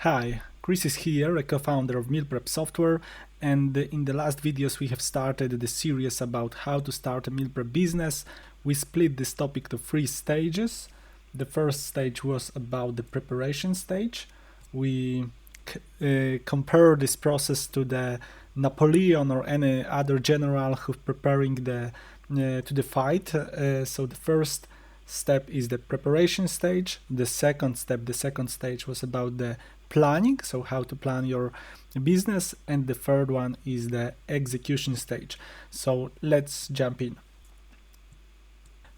Hi, Chris is here, a co-founder of Meal Prep Software, and in the last videos we have started the series about how to start a meal prep business. We split this topic to 3 stages. The first stage was about the preparation stage. We compare this process to the Napoleon or any other general who's preparing to the fight. So the first step is the preparation stage. The second stage was about the planning, so how to plan your business, and the third one is the execution stage. So let's jump in.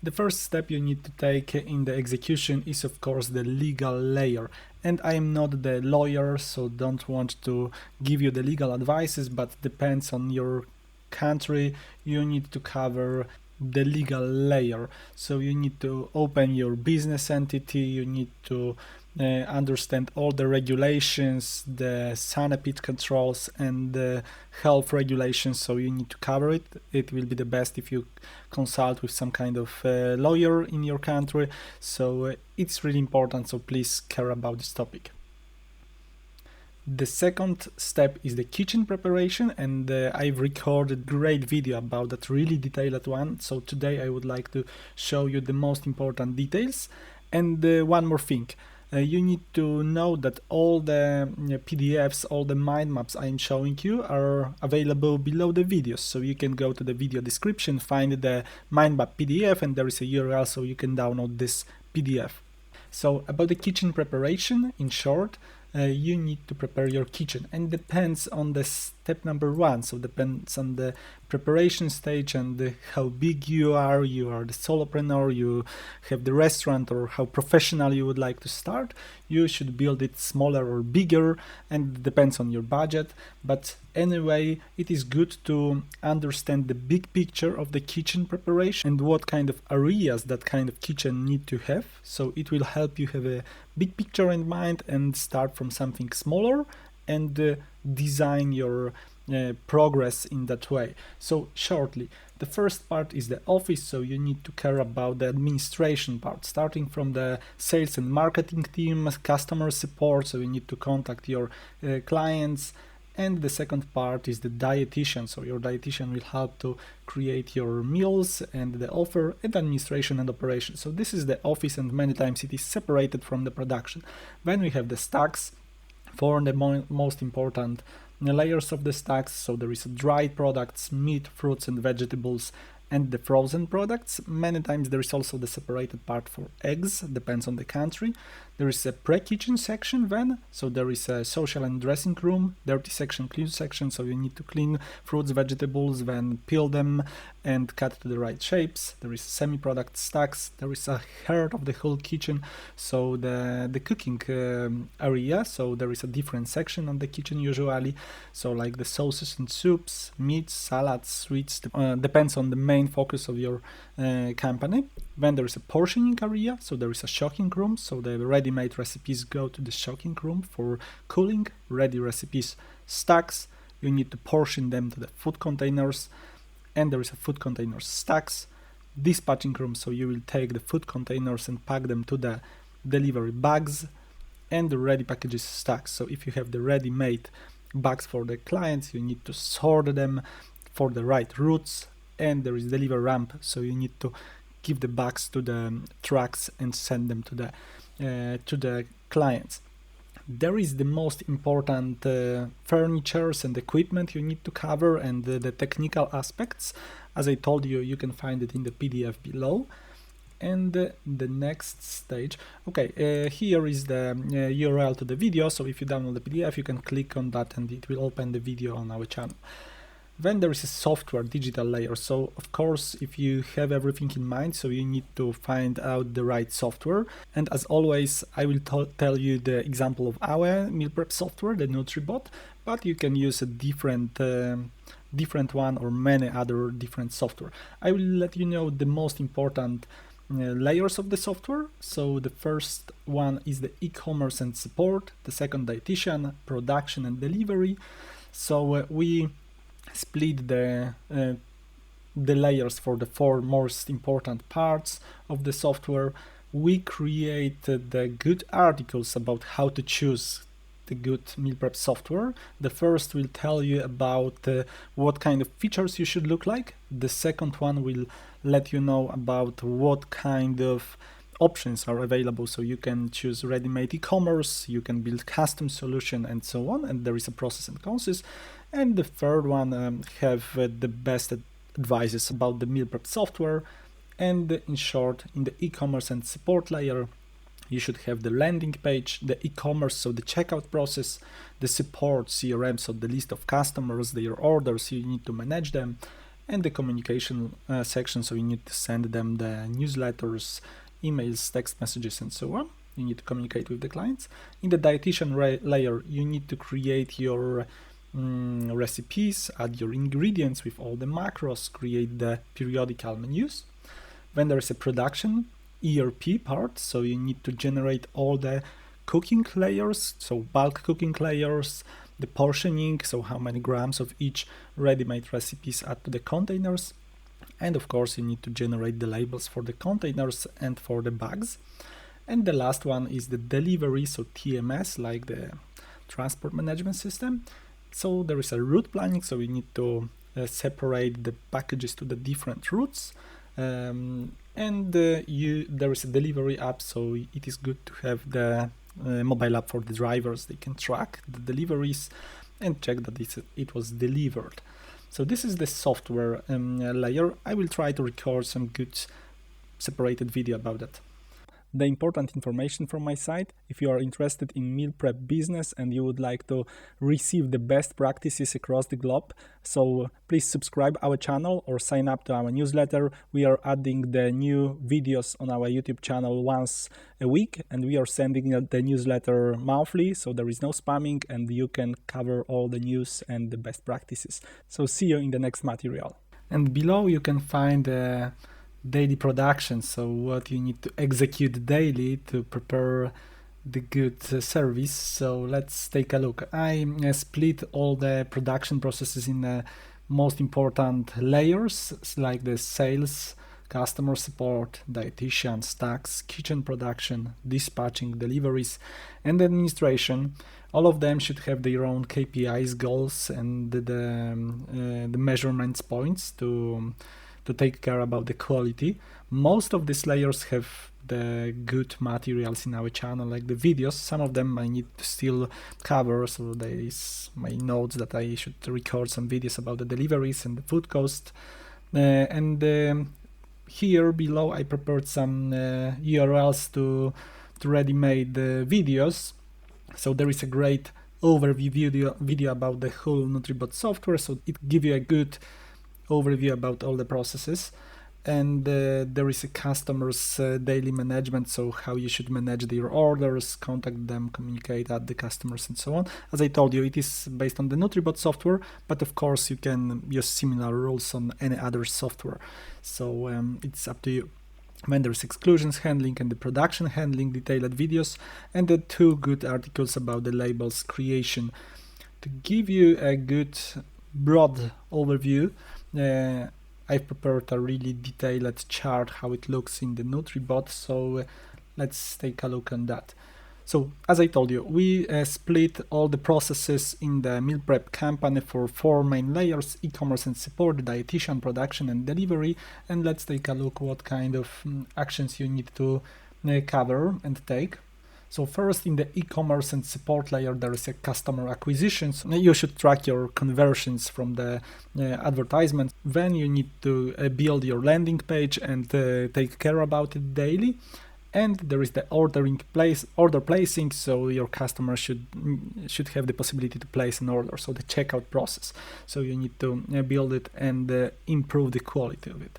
The first step you need to take in the execution is of course the legal layer, and I am not the lawyer, so don't want to give you the legal advices, but depends on your country. You need to cover the legal layer, so you need to open your business entity, you need to understand all the regulations, the sanepid controls and the health regulations, so you need to cover it. It will be the best if you consult with some kind of lawyer in your country, so it's really important, so please care about this topic. The second step is the kitchen preparation, and I've recorded a great video about that, really detailed one, so today I would like to show you the most important details. And one more thing, you need to know that all the PDFs, all the mind maps I'm showing you are available below the videos, so you can go to the video description, find the mind map PDF, and there is a URL so you can download this PDF. So about the kitchen preparation, in short, you need to prepare your kitchen, and depends on the step number 1, so depends on the preparation stage and how big you are the solopreneur, you have the restaurant, or how professional you would like to start. You should build it smaller or bigger, and it depends on your budget, but anyway, it is good to understand the big picture of the kitchen preparation and what kind of areas that kind of kitchen need to have, so it will help you have a big picture in mind and start from something smaller and design your progress in that way. So shortly, the first part is the office, so you need to care about the administration part, starting from the sales and marketing team, customer support, so you need to contact your clients. And the second part is the dietitian, so your dietitian will help to create your meals and the offer, and administration and operation. So this is the office, and many times it is separated from the production. Then we have the stacks for the most important layers of the stacks, so there is dried products, meat, fruits and vegetables, and the frozen products. Many times there is also the separated part for eggs, depends on the country. There is a pre-kitchen section then, so there is a social and dressing room, dirty section, clean section, so you need to clean fruits, vegetables, then peel them and cut to the right shapes. There is semi-product stacks, there is a heart of the whole kitchen, so the cooking area, so there is a different section on the kitchen usually, so like the sauces and soups, meats, salads, sweets, depends on the main focus of your company. Then there is a portioning area, so there is a shocking room, so the ready-made recipes go to the shocking room for cooling. Ready recipes stacks, you need to portion them to the food containers, and there is a food containers stacks. Dispatching room, so you will take the food containers and pack them to the delivery bags, and the ready packages stacks, so if you have the ready-made bags for the clients, you need to sort them for the right routes. And there is delivery ramp, so you need to give the bags to the trucks and send them to the clients. There is the most important furnitures and equipment you need to cover, and the technical aspects. As I told you, you can find it in the PDF below. And the next stage, okay, here is the URL to the video, so if you download the PDF you can click on that and it will open the video on our channel. Then there is a software digital layer, so of course if you have everything in mind, so you need to find out the right software, and as always I will tell you the example of our meal prep software, the NutriBot, but you can use a different one or many other different software. I will let you know the most important layers of the software. So the first one is the e-commerce and support, the second dietitian, production and delivery. So we split the layers for the 4 most important parts of the software. We created the good articles about how to choose the good meal prep software. The first will tell you about what kind of features you should look like. The second one will let you know about what kind of options are available, so you can choose ready-made e-commerce, you can build custom solution, and so on, and there is a process and causes. And the third one have the best advices about the meal prep software. And in short, in the e-commerce and support layer, you should have the landing page, the e-commerce, so the checkout process, the support CRM, so the list of customers, their orders, you need to manage them, and the communication section, so you need to send them the newsletters, emails, text messages, and so on. You need to communicate with the clients. In the dietitian layer, you need to create your recipes, add your ingredients with all the macros, create the periodical menus. Then there is a production ERP part, so you need to generate all the cooking layers, so bulk cooking layers, the portioning, so how many grams of each ready-made recipes add to the containers, and of course you need to generate the labels for the containers and for the bags. And the last one is the delivery, so TMS, like the transport management system. So there is a route planning, so we need to separate the packages to the different routes. And there is a delivery app, so it is good to have the mobile app for the drivers. They can track the deliveries and check that it was delivered. So this is the software layer. I will try to record some good separated video about that. The important information from my side: if you are interested in meal prep business and you would like to receive the best practices across the globe, so please subscribe our channel or sign up to our newsletter. We are adding the new videos on our YouTube channel once a week, and we are sending the newsletter monthly, so there is no spamming and you can cover all the news and the best practices. So see you in the next material. And below you can find daily production, so what you need to execute daily to prepare the good service. So let's take a look. I split all the production processes in the most important layers, like the sales, customer support, dietitians, tax, kitchen production, dispatching, deliveries, and administration. All of them should have their own KPIs, goals, and the measurements points to take care about the quality. Most of these layers have the good materials in our channel, like the videos. Some of them I need to still cover, so there is my notes that I should record some videos about the deliveries and the food cost. Here below I prepared some URLs to ready-made videos. So there is a great overview video about the whole NutriBot software, so it gives you a good overview about all the processes. And there is a customer's daily management, so how you should manage their orders, contact them, communicate at the customers, and so on. As I told you, it is based on the NutriBot software, but of course you can use similar rules on any other software, so it's up to you. Then there's exclusions handling and the production handling, detailed videos, and the two good articles about the labels creation. To give you a good broad overview, I've prepared a really detailed chart how it looks in the NutriBot, so let's take a look on that. So as I told you, we split all the processes in the meal prep company for 4 main layers: e-commerce and support, dietitian, production, and delivery. And let's take a look what kind of actions you need to cover and take. So first, in the e-commerce and support layer, there is a customer acquisition. So you should track your conversions from the advertisement. Then you need to build your landing page and take care about it daily. And there is the order placing, so your customer should have the possibility to place an order, so the checkout process. So you need to build it and improve the quality of it.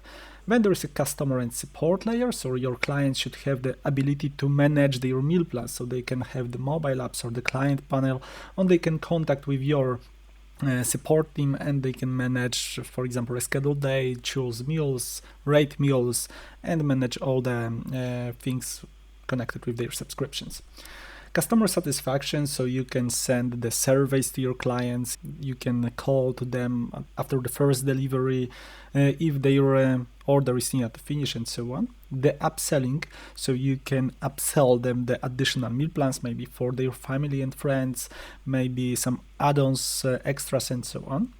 Then there is a customer and support layer, so your clients should have the ability to manage their meal plans, so they can have the mobile apps or the client panel, and they can contact with your support team, and they can manage, for example, a scheduled day, choose meals, rate meals, and manage all the things connected with their subscriptions. Customer satisfaction, so you can send the surveys to your clients, you can call to them after the first delivery if their order is near to finish, and so on. The upselling, so you can upsell them the additional meal plans, maybe for their family and friends, maybe some add-ons, extras, and so on.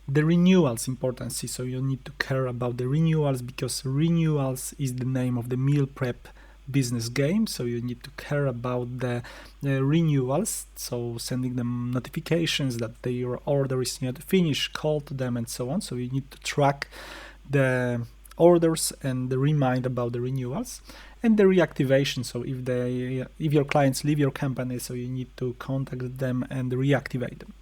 The renewals importance, so you need to care about the renewals, because renewals is the name of the meal prep business game, so you need to care about the renewals, so sending them notifications that your order is near to finish, call to them, and so on. So you need to track the orders and remind about the renewals. And the reactivation, so if your clients leave your company, so you need to contact them and reactivate them.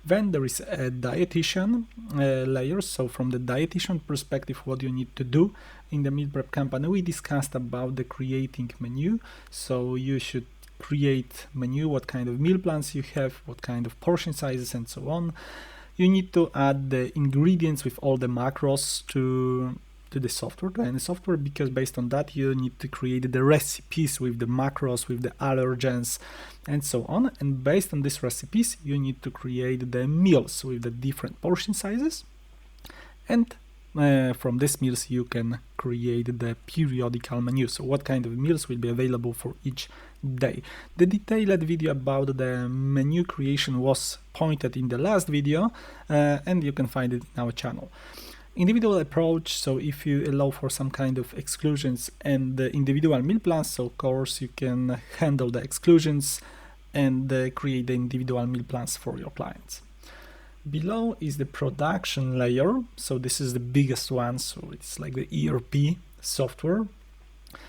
Then there is a dietitian layer. So from the dietitian perspective, what you need to do in the meal prep company, we discussed about the creating menu. So you should create menu, what kind of meal plans you have, what kind of portion sizes, and so on. You need to add the ingredients with all the macros to the software, to any software, because based on that you need to create the recipes with the macros, with the allergens, and so on. And based on these recipes you need to create the meals with the different portion sizes, and from these meals you can create the periodical menu, so what kind of meals will be available for each day. The detailed video about the menu creation was pointed in the last video, and you can find it in our channel. Individual approach, so if you allow for some kind of exclusions and the individual meal plans, so of course you can handle the exclusions and create the individual meal plans for your clients. Below is the production layer, so this is the biggest one, so it's like the ERP software.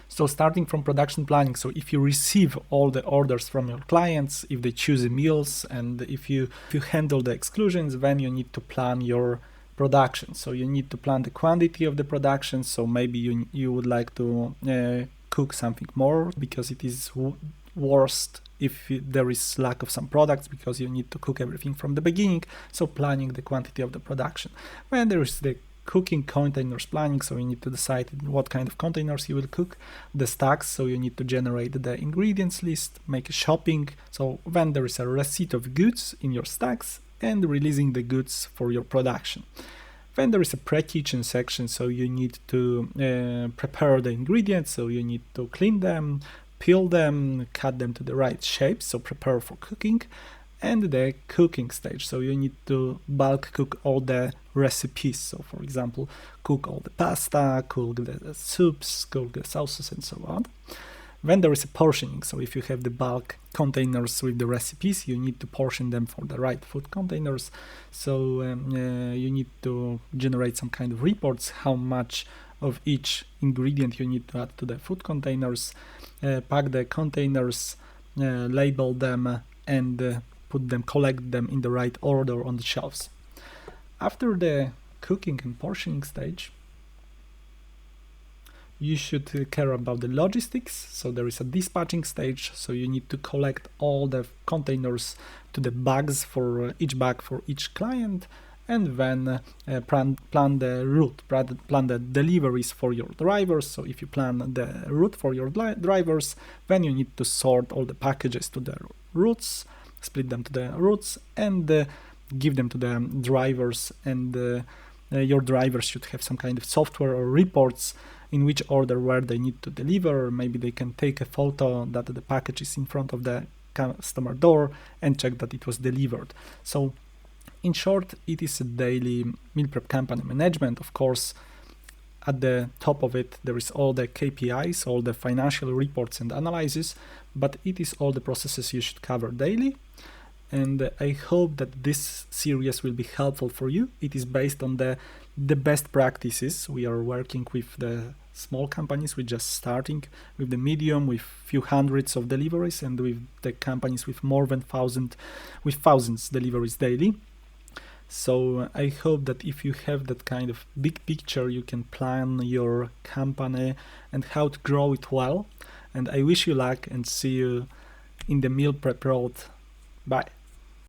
So starting from production planning, so if you receive all the orders from your clients, if they choose the meals, and if you handle the exclusions, then you need to plan your production. So you need to plan the quantity of the production, so maybe you would like to cook something more, because it is worst if there is lack of some products, because you need to cook everything from the beginning, so planning the quantity of the production. When there is the cooking containers planning, so you need to decide what kind of containers you will cook. The stacks, so you need to generate the ingredients list, make a shopping, so when there is a receipt of goods in your stacks, and releasing the goods for your production. Then there is a pre-kitchen section, so you need to prepare the ingredients, so you need to clean them, peel them, cut them to the right shape, so prepare for cooking. And the cooking stage, so you need to bulk cook all the recipes, so for example cook all the pasta, cook the soups, cook the sauces, and so on. Then there is a portioning, so if you have the bulk containers with the recipes, you need to portion them for the right food containers. So you need to generate some kind of reports, how much of each ingredient you need to add to the food containers, pack the containers, label them, and collect them in the right order on the shelves. After the cooking and portioning stage, you should care about the logistics. So there is a dispatching stage, so you need to collect all the containers to the bags for each bag for each client, and then plan the route, plan the deliveries for your drivers. So if you plan the route for your drivers, then you need to sort all the packages to the routes, split them to the routes, and give them to the drivers, and your drivers should have some kind of software or reports in which order where they need to deliver. Maybe they can take a photo that the package is in front of the customer door and check that it was delivered. So in short, it is a daily meal prep company management. Of course, at the top of it there is all the KPIs, all the financial reports and analysis, but it is all the processes you should cover daily. And I hope that this series will be helpful for you. It is based on the best practices. We are working with the small companies, we're just starting with the medium, with few hundreds of deliveries, and with the companies with more than thousands deliveries daily. So I hope that if you have that kind of big picture, you can plan your company and how to grow it well. And I wish you luck and see you in the meal prep road. Bye.